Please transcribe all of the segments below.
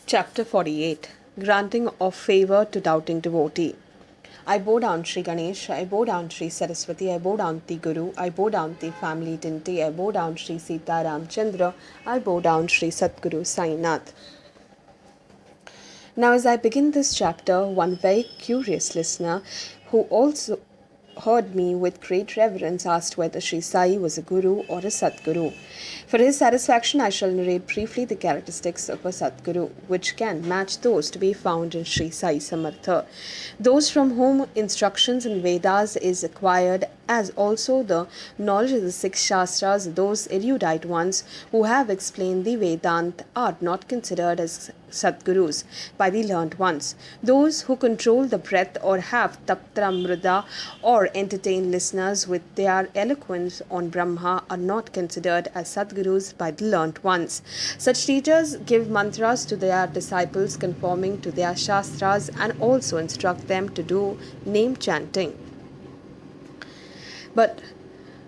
Chapter 48. Granting of Favor to Doubting Devotee. I bow down Shri Ganesh, I bow down Shri Saraswati, I bow down the Guru, I bow down the family Dinty, I bow down Shri Sita Ramchandra, I bow down Shri Satguru Sai Nath. Now, as I begin this chapter, one very curious listener who also heard me with great reverence asked whether Shri Sai was a guru or a satguru. For his satisfaction, I shall narrate briefly the characteristics of a satguru, which can match those to be found in Shri Sai Samartha. Those from whom instructions in Vedas is acquired, as also the knowledge of the six Shastras, those erudite ones who have explained the Vedanta are not considered as Satgurus by the learned ones. Those who control the breath or have Taptramrita or entertain listeners with their eloquence on Brahma are not considered as Satgurus by the learned ones. Such teachers give mantras to their disciples conforming to their Shastras and also instruct them to do name chanting. But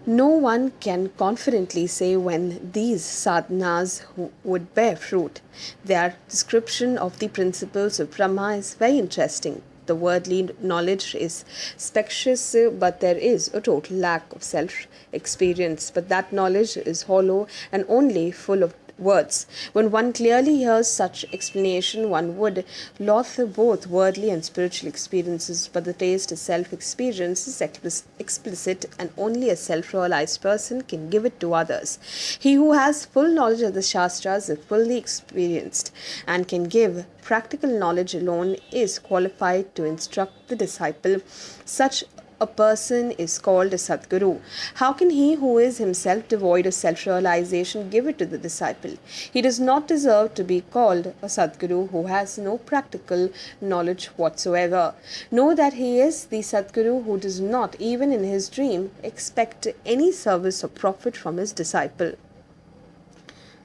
no one can confidently say when these sadhanas would bear fruit. Their description of the principles of Brahma is very interesting. The worldly knowledge is specious, but there is a total lack of self-experience. But that knowledge is hollow and only full of words. When one clearly hears such explanation, one would loathe both worldly and spiritual experiences, but the taste of self-experience is explicit and only a self-realized person can give it to others. He who has full knowledge of the Shastras is fully experienced and can give practical knowledge alone is qualified to instruct the disciple. Such a person is called a Satguru. How can he who is himself devoid of self-realization give it to the disciple? He does not deserve to be called a Satguru who has no practical knowledge whatsoever. Know that he is the Satguru who does not, even in his dream, expect any service or profit from his disciple.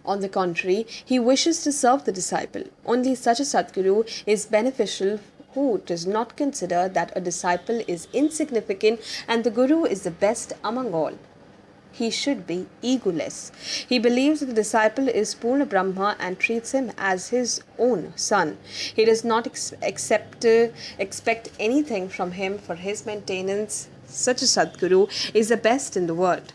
On the contrary, he wishes to serve the disciple. Only such a Satguru is beneficial who does not consider that a disciple is insignificant and the Guru is the best among all. He should be egoless. He believes that the disciple is Purna Brahma and treats him as his own son. He does not expect anything from him for his maintenance. Such a Satguru is the best in the world.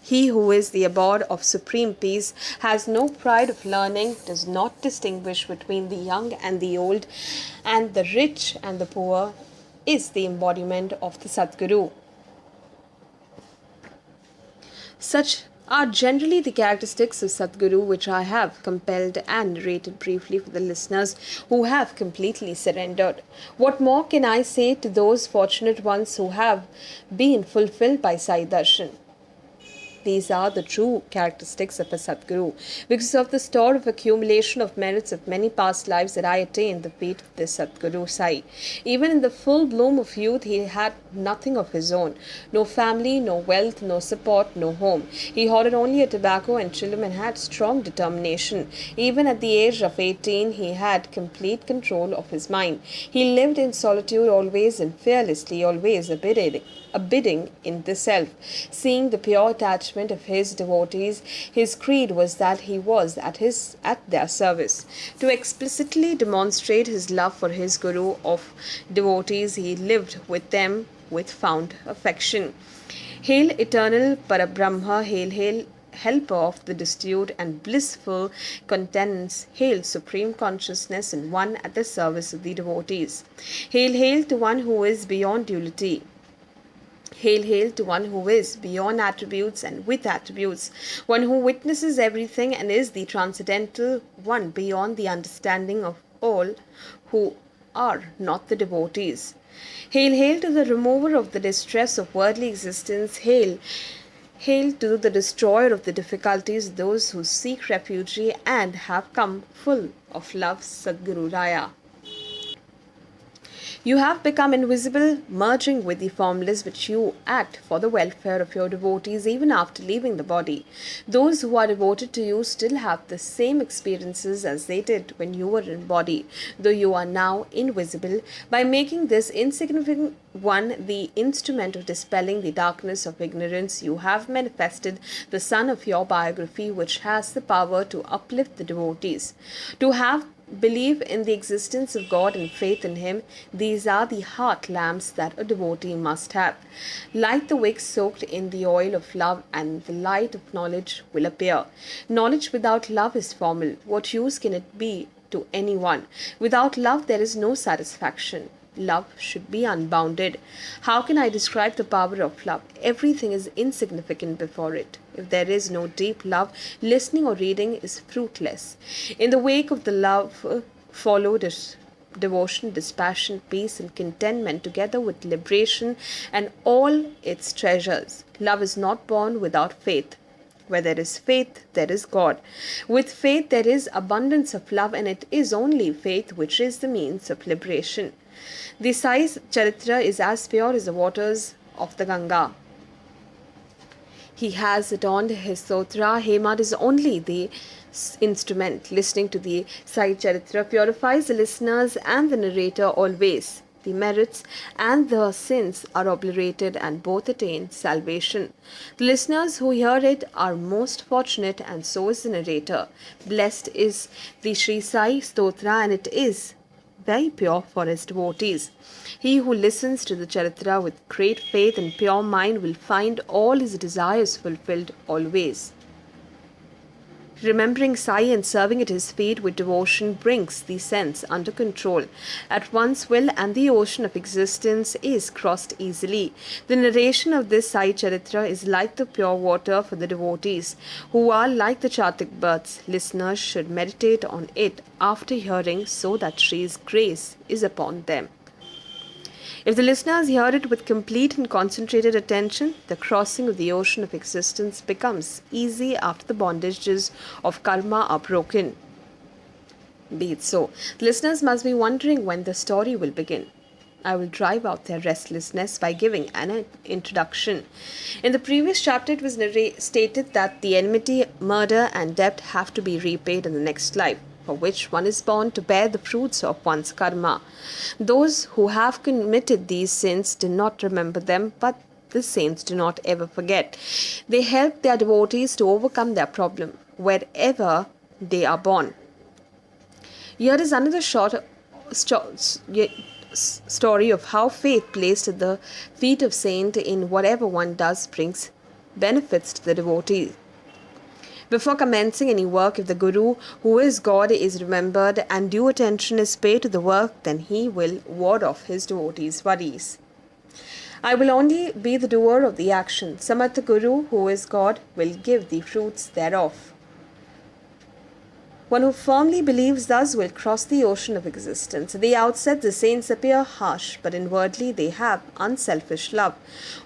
He who is the abode of supreme peace has no pride of learning, does not distinguish between the young and the old, and the rich and the poor, is the embodiment of the Satguru. Such are generally the characteristics of Satguru which I have compelled and narrated briefly for the listeners who have completely surrendered. What more can I say to those fortunate ones who have been fulfilled by Sai Darshan? These are the true characteristics of a Satguru. Because of the store of accumulation of merits of many past lives that I attained the feet of this Satguru Sai. Even in the full bloom of youth, he had nothing of his own. No family, no wealth, no support, no home. He hoarded only a tobacco and chillum and had strong determination. Even at the age of 18, he had complete control of his mind. He lived in solitude always and fearlessly, always abiding in the self. Seeing the pure attachment of his devotees, his creed was that he was at their service. To explicitly demonstrate his love for his Guru of devotees, he lived with them with fond affection. Hail eternal Parabrahma, hail, hail helper of the destitute and blissful contents, hail supreme consciousness and one at the service of the devotees. Hail, hail to one who is beyond duality. Hail, hail to one who is beyond attributes and with attributes, one who witnesses everything and is the transcendental one beyond the understanding of all who are not the devotees. Hail, hail to the remover of the distress of worldly existence. Hail, hail to the destroyer of the difficulties, those who seek refuge and have come full of love, Sadguru Raya. You have become invisible, merging with the formless, but you act for the welfare of your devotees even after leaving the body. Those who are devoted to you still have the same experiences as they did when you were in body, though you are now invisible. By making this insignificant one the instrument of dispelling the darkness of ignorance, you have manifested the sun of your biography, which has the power to uplift the devotees. To have belief in the existence of God and faith in Him, these are the heart lamps that a devotee must have. Light the wick soaked in the oil of love, and the light of knowledge will appear. Knowledge without love is formal. What use can it be to anyone? Without love, there is no satisfaction. Love should be unbounded. How can I describe the power of love? Everything is insignificant before it. If there is no deep love, listening or reading is fruitless. In the wake of the love followed devotion, dispassion, peace, and contentment, together with liberation and all its treasures. Love is not born without faith. Where there is faith, there is God. With faith, there is abundance of love, and it is only faith which is the means of liberation. The Sai Satcharitra is as pure as the waters of the Ganga. He has adorned his stotra. Hemad is only the instrument. Listening to the Sai Satcharitra purifies the listeners and the narrator always. The merits and the sins are obliterated, and both attain salvation. The listeners who hear it are most fortunate, and so is the narrator. Blessed is the Shri Sai Stotra, and it is very pure for his devotees. He who listens to the Charitra with great faith and pure mind will find all his desires fulfilled always. Remembering Sai and serving at his feet with devotion brings the sense under control. At one's will, and the ocean of existence is crossed easily. The narration of this Sai Charitra is like the pure water for the devotees, who are like the Chatik birds. Listeners should meditate on it after hearing, so that Shri's grace is upon them. If the listeners hear it with complete and concentrated attention, the crossing of the ocean of existence becomes easy after the bondages of karma are broken. Be it so. The listeners must be wondering when the story will begin. I will drive out their restlessness by giving an introduction. In the previous chapter, it was stated that the enmity, murder, and debt have to be repaid in the next life, for which one is born to bear the fruits of one's karma. Those who have committed these sins do not remember them, but the saints do not ever forget. They help their devotees to overcome their problem wherever they are born. Here is another short story of how faith placed at the feet of saint in whatever one does brings benefits to the devotee. Before commencing any work, if the Guru, who is God, is remembered and due attention is paid to the work, then he will ward off his devotees' worries. I will only be the doer of the action. Samatha Guru, who is God, will give the fruits thereof. One who firmly believes thus will cross the ocean of existence. At the outset, the saints appear harsh, but inwardly they have unselfish love.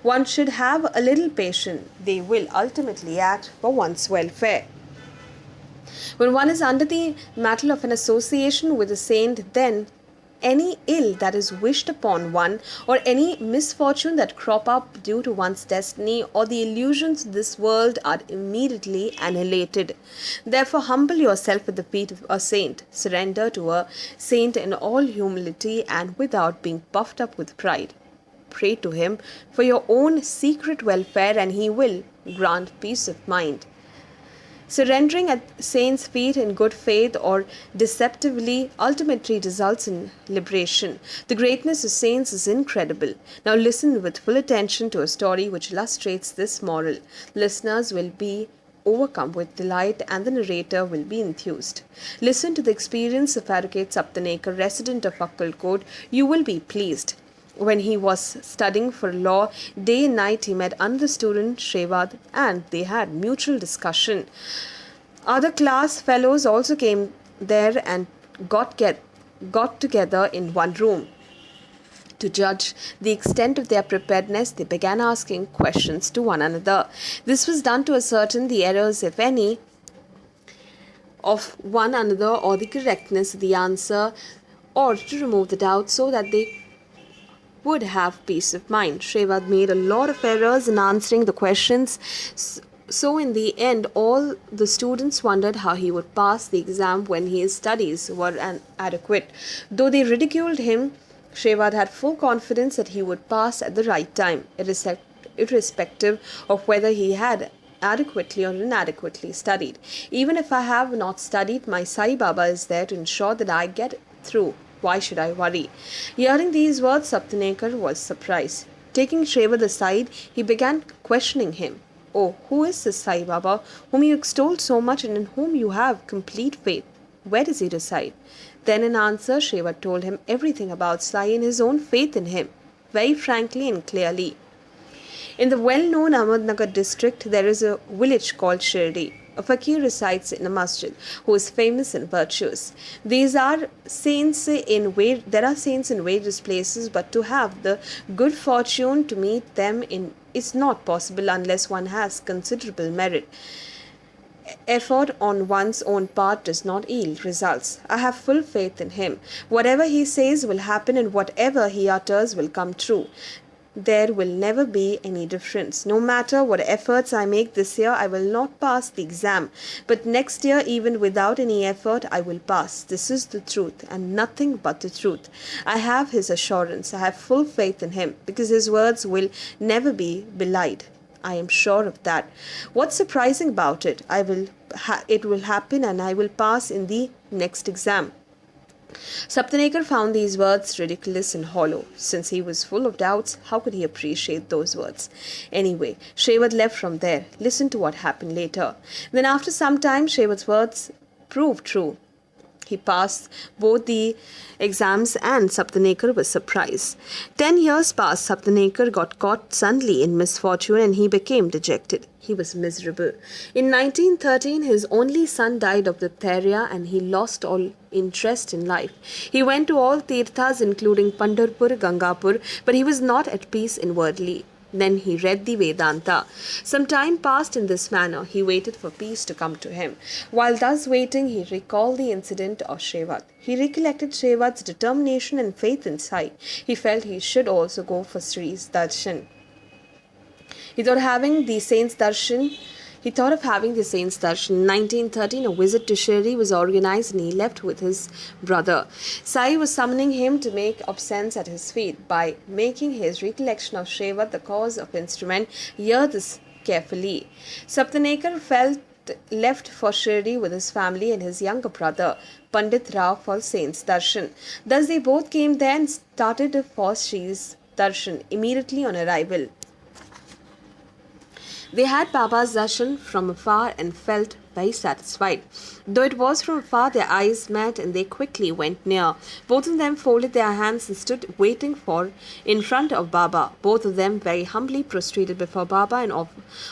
One should have a little patience. They will ultimately act for one's welfare. When one is under the mantle of an association with a saint, then any ill that is wished upon one, or any misfortune that crop up due to one's destiny, or the illusions of this world are immediately annihilated. Therefore, humble yourself at the feet of a saint. Surrender to a saint in all humility and without being puffed up with pride. Pray to him for your own secret welfare, and he will grant peace of mind. Surrendering at saints' feet in good faith or deceptively ultimately results in liberation. The greatness of saints is incredible. Now listen with full attention to a story which illustrates this moral. Listeners will be overcome with delight, and the narrator will be enthused. Listen to the experience of Advocate Sapatneker, resident of Akkalkot. You will be pleased. When he was studying for law, day and night he met another student, Shevade, and they had mutual discussion. Other class fellows also came there and got together in one room. To judge the extent of their preparedness, they began asking questions to one another. This was done to ascertain the errors, if any, of one another, or the correctness of the answer, or to remove the doubt so that they would have peace of mind. Shevade made a lot of errors in answering the questions, so in the end all the students wondered how he would pass the exam when his studies were inadequate. Though they ridiculed him, Shevade had full confidence that he would pass at the right time, irrespective of whether he had adequately or inadequately studied. Even if I have not studied, my Sai Baba is there to ensure that I get through. Why should I worry? Hearing these words, Sapatneker was surprised. Taking Shevade aside, he began questioning him. Oh, who is this Sai Baba, whom you extol so much and in whom you have complete faith? Where does he reside? Then in answer, Shevade told him everything about Sai and his own faith in him, very frankly and clearly. In the well-known Hemadpant district, there is a village called Shirdi. A fakir resides in a masjid who is famous and virtuous. There are saints in various places, but to have the good fortune to meet them is not possible unless one has considerable merit. Effort on one's own part does not yield results. I have full faith in him. Whatever he says will happen, and whatever he utters will come true. There will never be any difference. No matter what efforts I make this year, I will not pass the exam. But next year, even without any effort, I will pass. This is the truth, and nothing but the truth. I have his assurance. I have full faith in him, because his words will never be belied. I am sure of that. What's surprising about it? It will happen, and I will pass in the next exam. Sapatneker found these words ridiculous and hollow. Since he was full of doubts, how could he appreciate those words? Anyway, Shevade left from there. Listen to what happened later. Then after some time, Shevade's words proved true. He passed both the exams, and Sapatneker was surprised. 10 years passed. Sapatneker got caught suddenly in misfortune, and he became dejected. He was miserable. In 1913, his only son died of diphtheria, and he lost all interest in life. He went to all tirthas, including Pandharpur, Gangapur, but he was not at peace inwardly. Then he read the Vedanta. Some time passed in this manner. He waited for peace to come to him. While thus waiting, he recalled the incident of Shevade. He recollected Shevade's determination and faith in Sai. He felt he should also go for Shri's darshan. He thought of having the saint's darshan. In 1913, a visit to Shri was organized, and he left with his brother. Sai was summoning him to make obeisance at his feet. By making his recollection of Shevade the cause of instrument, hear this carefully. Sapatneker left for Shirdi with his family and his younger brother, Pandit Rao, for saint's darshan. Thus they both came there and started for Shri's darshan immediately on arrival. They had Baba's darshan from afar and felt very satisfied. Though it was from afar, their eyes met, and they quickly went near. Both of them folded their hands and stood waiting in front of Baba. Both of them very humbly prostrated before Baba and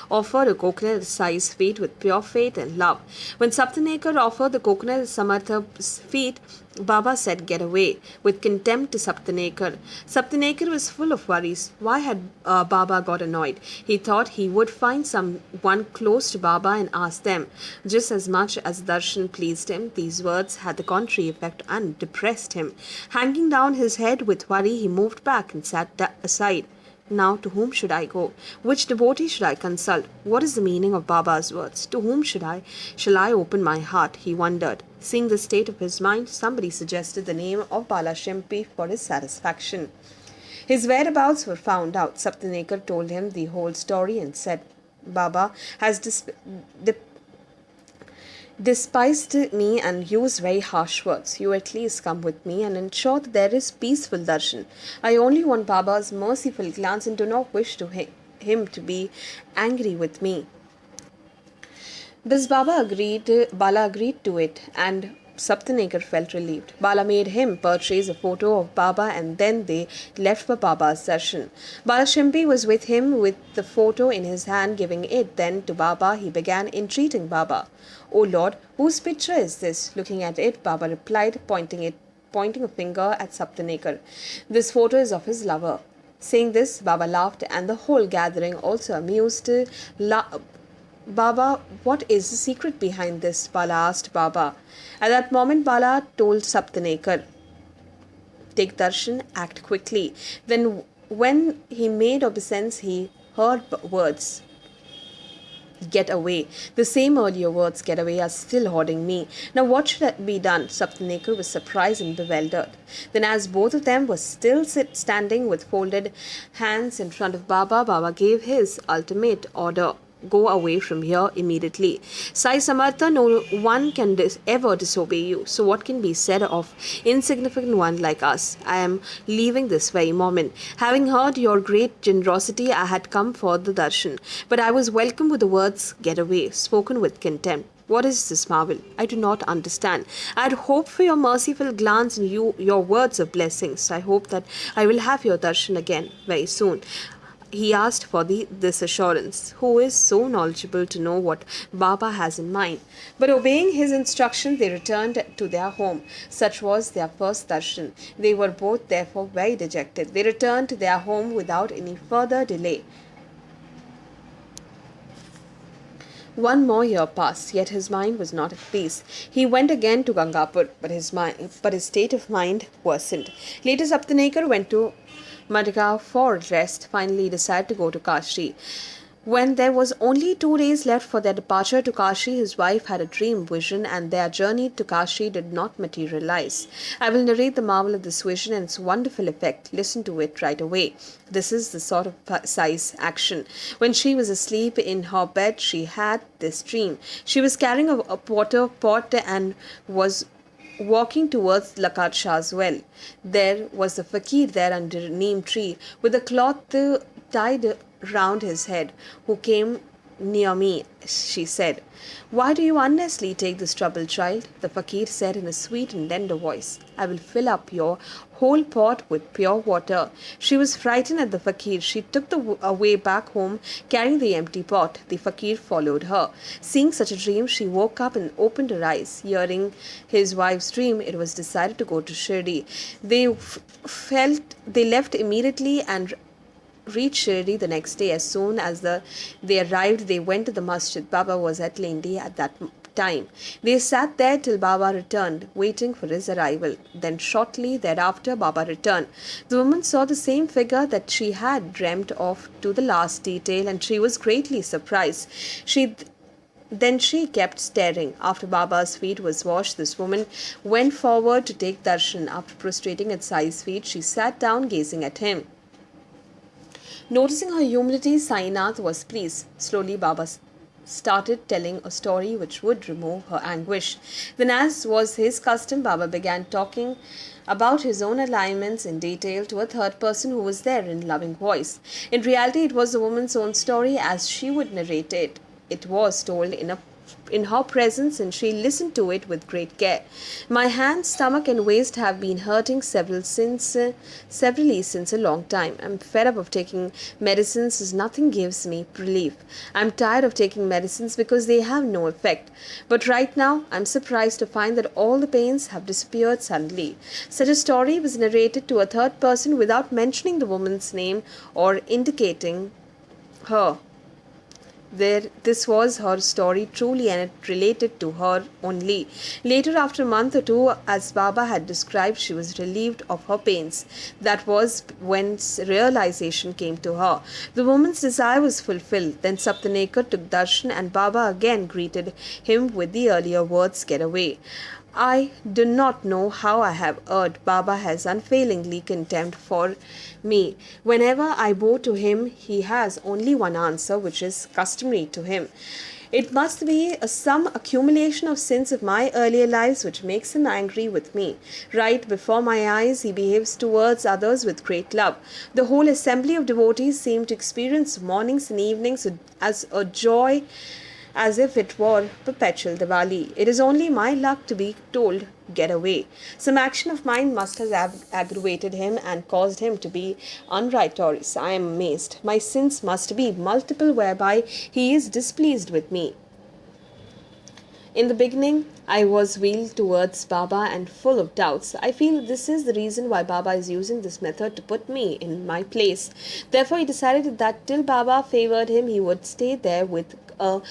offered a coconut at Sai's feet with pure faith and love. When Sapatneker offered the coconut at Samartha's feet, Baba said, "Get away," with contempt to Sapatneker. Sapatneker was full of worries. Why had Baba got annoyed? He thought he would find someone close to Baba and ask them. Just as much as darshan pleased him, these words had the contrary effect and depressed him. Hanging down his head with worry, he moved back and sat aside. Now, to whom should I go? Which devotee should I consult? What is the meaning of Baba's words? To whom shall I open my heart? He wondered. Seeing the state of his mind, somebody suggested the name of Bala Shempi for his satisfaction. His whereabouts were found out. Sapatneker told him the whole story and said, Baba has despised me and used very harsh words. You at least come with me and ensure that there is peaceful darshan. I only want Baba's merciful glance and do not wish him to be angry with me. This Bala agreed to it, and Sapatneker felt relieved. Bala made him purchase a photo of Baba, and then they left for Baba's darshan. Bala Shempi was with him with the photo in his hand, giving it then to Baba. He began entreating Baba. "O Lord, whose picture is this?" Looking at it, Baba replied, pointing a finger at Sapatneker. "This photo is of his lover." Saying this, Baba laughed, and the whole gathering also amused. Baba, what is the secret behind this? Bala asked Baba. At that moment, Bala told Sapatneker, "Take darshan, act quickly." Then, when he made obeisance, he heard words. "Get away." The same earlier words, "Get away," are still haunting me. Now what should be done? Sapatneker was surprised and bewildered. Then, as both of them were still standing with folded hands in front of Baba, Baba gave his ultimate order. go away from here immediately. Sai Samartha, no one can ever disobey you. So what can be said of insignificant one like us? I am leaving this very moment. Having heard your great generosity, I had come for the darshan. But I was welcomed with the words, get away, spoken with contempt. What is this marvel? I do not understand. I had hoped for your merciful glance and your words of blessings. I hope that I will have your darshan again very soon. He asked for this assurance. Who is so knowledgeable to know what Baba has in mind? But obeying his instruction, they returned to their home. Such was their first darshan. They were both therefore very dejected. They returned to their home without any further delay. One more year passed, yet his mind was not at peace. He went again to Gangapur, but his state of mind worsened. Later, Sapatneker went to Madgaon for rest. Finally, he decided to go to Kashi. When there was only 2 days left for their departure to Kashi, his wife had a dream vision, and their journey to Kashi did not materialize. I will narrate the marvel of this vision and its wonderful effect. Listen to it right away. This is the sort of Sai's action. When she was asleep in her bed, she had this dream. She was carrying a water pot and was walking towards Lakat Shah's well. There was a fakir there under a neem tree with a cloth tied round his head, who came near me, she said. Why do you unnecessarily take this trouble, child? The fakir said in a sweet and tender voice. I will fill up your whole pot with pure water. She was frightened at the fakir. She took the way back home, carrying the empty pot. The fakir followed her. Seeing such a dream, she woke up and opened her eyes. Hearing his wife's dream, it was decided to go to Shirdi. They left immediately and reached Shirdi the next day. As soon as they arrived, they went to the masjid. Baba was at Lendi at that time. They sat there till Baba returned, waiting for his arrival. Then shortly thereafter, Baba returned. The woman saw the same figure that she had dreamt of to the last detail, and she was greatly surprised. Then she kept staring. After Baba's feet was washed, this woman went forward to take darshan. After prostrating at Sai's feet, she sat down gazing at him. Noticing her humility, Sainath was pleased. Slowly, Baba started telling a story which would remove her anguish. Then, as was his custom, Baba began talking about his own alignments in detail to a third person who was there in loving voice. In reality, it was the woman's own story as she would narrate it. It was told in her presence, and she listened to it with great care. My hands, stomach, and waist have been hurting severally since a long time. I'm fed up of taking medicines as nothing gives me relief. I'm tired of taking medicines because they have no effect. But right now, I'm surprised to find that all the pains have disappeared suddenly. Such a story was narrated to a third person without mentioning the woman's name or indicating her. This was her story truly, and it related to her only. Later, after a month or two, as Baba had described, she was relieved of her pains. That was when realization came to her. The woman's desire was fulfilled. Then Sapatneker took darshan, and Baba again greeted him with the earlier words, get away. I do not know how I have erred. Baba has unfailingly contempt for me. Whenever I bow to him, he has only one answer, which is customary to him. It must be some accumulation of sins of my earlier lives which makes him angry with me. Right before my eyes, he behaves towards others with great love. The whole assembly of devotees seem to experience mornings and evenings as a joy, as if it were perpetual Diwali. It is only my luck to be told, get away. Some action of mine must have aggravated him and caused him to be unrighteous. I am amazed. My sins must be multiple whereby he is displeased with me. In the beginning, I was wheeled towards Baba and full of doubts. I feel this is the reason why Baba is using this method to put me in my place. Therefore, he decided that till Baba favored him, he would stay there with a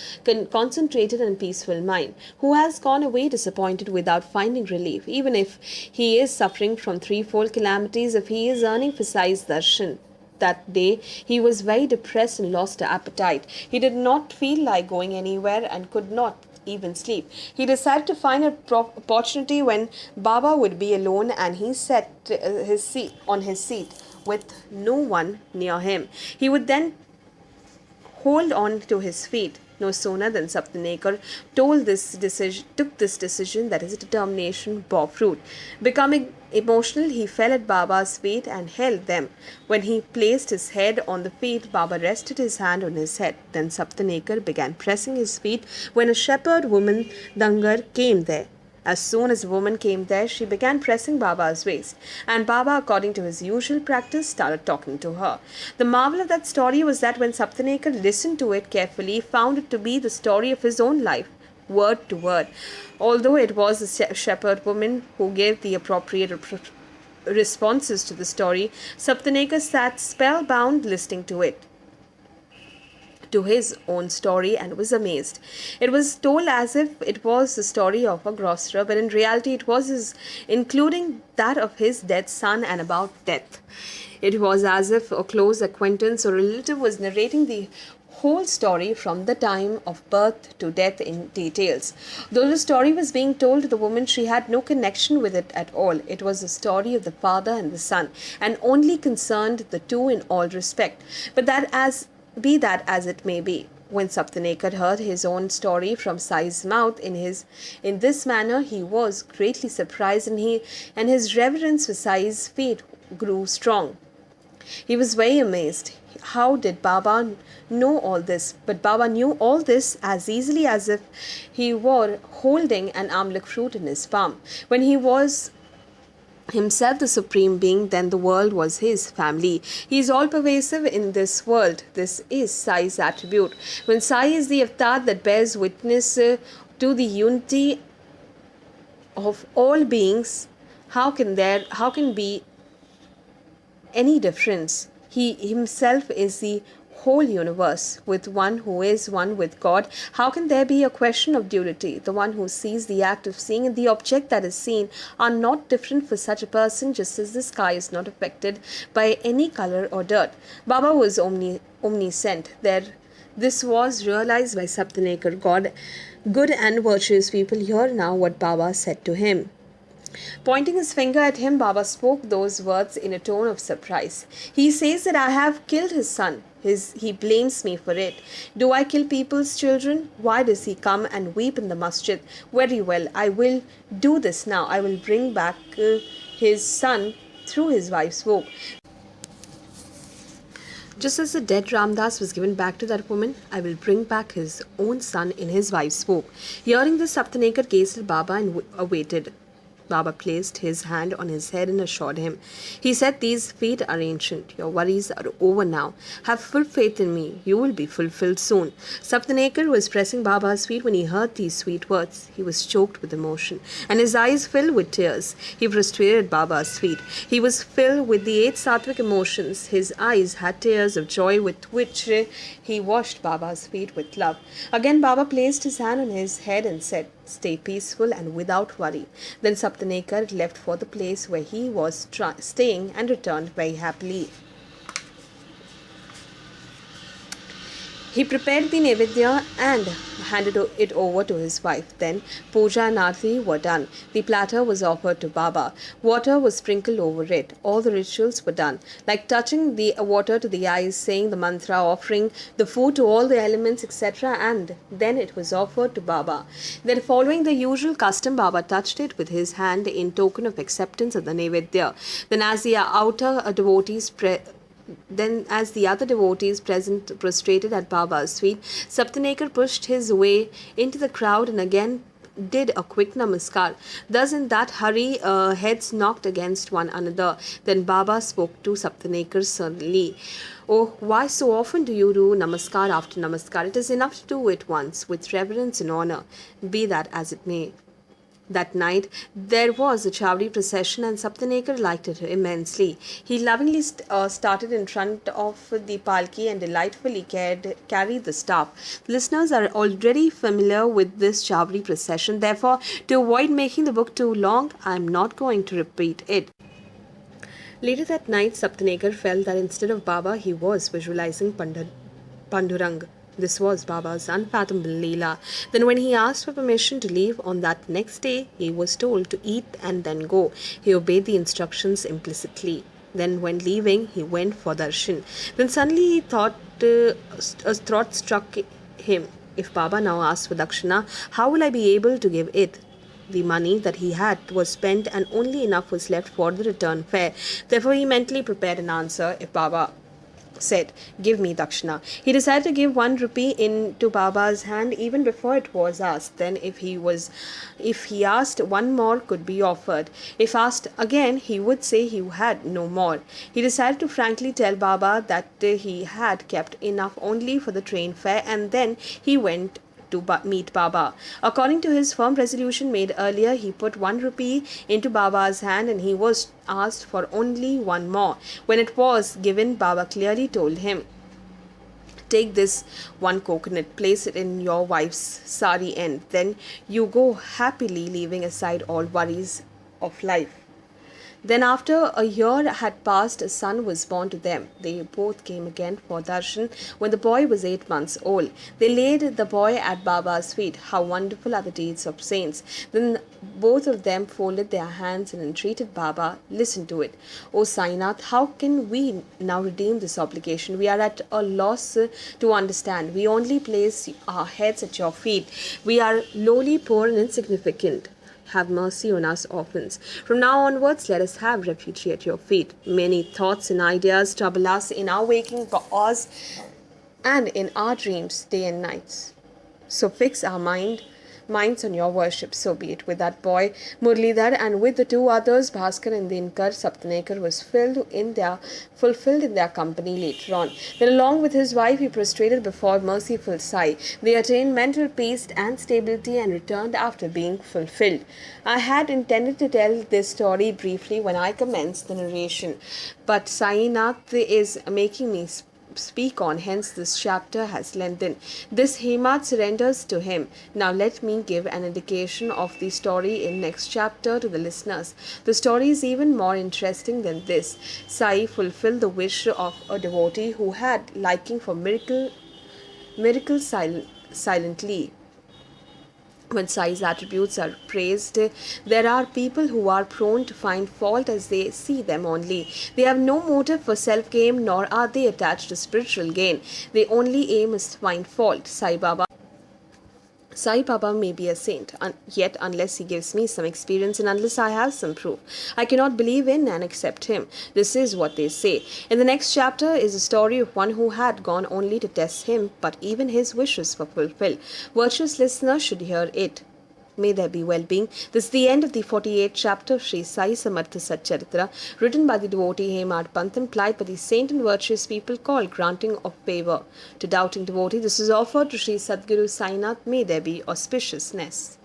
concentrated and peaceful mind, who has gone away disappointed without finding relief, even if he is suffering from threefold calamities, if he is earning for Sai's darshan. That day, he was very depressed and lost appetite. He did not feel like going anywhere and could not even sleep. He decided to find an opportunity when Baba would be alone, and he sat on his seat with no one near him. He would then hold on to his feet. No sooner than Sapatneker took this decision, that his determination bore fruit. Becoming emotional, he fell at Baba's feet and held them. When he placed his head on the feet, Baba rested his hand on his head. Then Sapatneker began pressing his feet when a shepherd woman, Dangar, came there. As soon as the woman came there, she began pressing Baba's waist, and Baba, according to his usual practice, started talking to her. The marvel of that story was that when Sapatneker listened to it carefully, he found it to be the story of his own life, word to word. Although it was the shepherd woman who gave the appropriate responses to the story, Sapatneker sat spellbound listening to his own story and was amazed. It was told as if it was the story of a grocer, but in reality it was including that of his dead son and about death. It was as if a close acquaintance or relative was narrating the whole story from the time of birth to death in details. Though the story was being told to the woman, she had no connection with it at all. It was the story of the father and the son, and only concerned the two in all respect. But be that as it may be, when Sapatneker heard his own story from Sai's mouth in this manner, he was greatly surprised, and his reverence for Sai's feet grew strong. He was very amazed. How did Baba know all this? But Baba knew all this as easily as if he were holding an amlak fruit in his palm. When he was himself the supreme being, then the world was his family. He is all pervasive in this world. This is Sai's attribute. When Sai is the avatar that bears witness to the unity of all beings, how can be any difference? He himself is the whole universe, with one who is one with God. How can there be a question of duality? The one who sees the act of seeing and the object that is seen are not different for such a person, just as the sky is not affected by any color or dirt. Baba was omniscient. This was realized by Sapatneker. Good and virtuous people hear now what Baba said to him. Pointing his finger at him, Baba spoke those words in a tone of surprise. He says that I have killed his son. He blames me for it. Do I kill people's children? Why does he come and weep in the masjid? Very well, I will do this now. I will bring back his son through his wife's womb. Just as the dead Ramdas was given back to that woman, I will bring back his own son in his wife's womb. Hearing this, Sapatneker gazed at Baba and awaited. Baba placed his hand on his head and assured him. He said, these feet are ancient. Your worries are over now. Have full faith in me. You will be fulfilled soon. Sapatneker was pressing Baba's feet when he heard these sweet words. He was choked with emotion, and his eyes filled with tears. He prostrated Baba's feet. He was filled with the 8 sattvic emotions. His eyes had tears of joy with which he washed Baba's feet with love. Again Baba placed his hand on his head and said, stay peaceful and without worry. Then Sapatneker left for the place where he was staying and returned very happily. He prepared the Nevedya and handed it over to his wife. Then puja and arati were done. The platter was offered to Baba. Water was sprinkled over it. All the rituals were done, like touching the water to the eyes, saying the mantra, offering the food to all the elements, etc. And then it was offered to Baba. Then, following the usual custom, Baba touched it with his hand in token of acceptance of the Nevedya. Then, as the other devotees present prostrated at Baba's feet, Sapatneker pushed his way into the crowd and again did a quick namaskar. Thus in that hurry, heads knocked against one another. Then Baba spoke to Sapatneker suddenly. Oh, why so often do you do namaskar after namaskar? It is enough to do it once, with reverence and honor, be that as it may. That night, there was a Chowri procession and Sapatneker liked it immensely. He lovingly started in front of the palki and delightfully carried the staff. Listeners are already familiar with this Chowri procession. Therefore, to avoid making the book too long, I am not going to repeat it. Later that night, Sapatneker felt that instead of Baba, he was visualizing Pandurang. This was Baba's unfathomable Leela. Then when he asked for permission to leave on that next day, he was told to eat and then go. He obeyed the instructions implicitly. Then when leaving, he went for darshan. Then suddenly he thought a thought struck him. If Baba now asks for dakshina, how will I be able to give it? The money that he had was spent and only enough was left for the return fare. Therefore, he mentally prepared an answer if Baba said, "Give me dakshina." He decided to give 1 rupee into Baba's hand even before it was asked. Then if he asked, one more could be offered. If asked again, he would say he had no more. He decided to frankly tell Baba that he had kept enough only for the train fare, and then he went to meet Baba. According to his firm resolution made earlier, he put 1 rupee into Baba's hand and he was asked for only one more. When it was given, Baba clearly told him, "Take this one coconut, place it in your wife's sari end, then you go happily, leaving aside all worries of life." Then after a year had passed, a son was born to them. They both came again for darshan when the boy was 8 months old. They laid the boy at Baba's feet. How wonderful are the deeds of saints. Then both of them folded their hands and entreated Baba, "Listen to it. O Sainath, how can we now redeem this obligation? We are at a loss to understand. We only place our heads at your feet. We are lowly, poor and insignificant. Have mercy on us orphans. From now onwards, let us have refuge at your feet. Many thoughts and ideas trouble us in our waking hours and in our dreams, day and nights. So fix our minds on your worship." So be it. With that boy, Murlidhar, and with the 2 others, Bhaskar and Dinkar, Sapatneker was fulfilled in their company later on. Then along with his wife, he prostrated before merciful Sai. They attained mental peace and stability and returned after being fulfilled. I had intended to tell this story briefly when I commenced the narration, but Sainath is making me speak on, hence this chapter has lengthened. This Hemat surrenders to him. Now let me give an indication of the story in next chapter to the listeners. The story is even more interesting than this. Sai fulfilled the wish of a devotee who had liking for miracles silently. When Sai's attributes are praised, there are people who are prone to find fault as they see them only. They have no motive for self-gain, nor are they attached to spiritual gain. Their only aim is to find fault. Sai Baba may be a saint, yet unless he gives me some experience and unless I have some proof, I cannot believe in and accept him. This is what they say. In the next chapter is a story of one who had gone only to test him, but even his wishes were fulfilled. Virtuous listeners should hear it. May there be well-being. This is the end of the 48th chapter of Shri Sai Samartha Satcharitra, written by the devotee Hemadpant, implied by the saint and virtuous people called granting of favor to doubting devotee. This is offered to Shri Sadguru Sainath. May there be auspiciousness.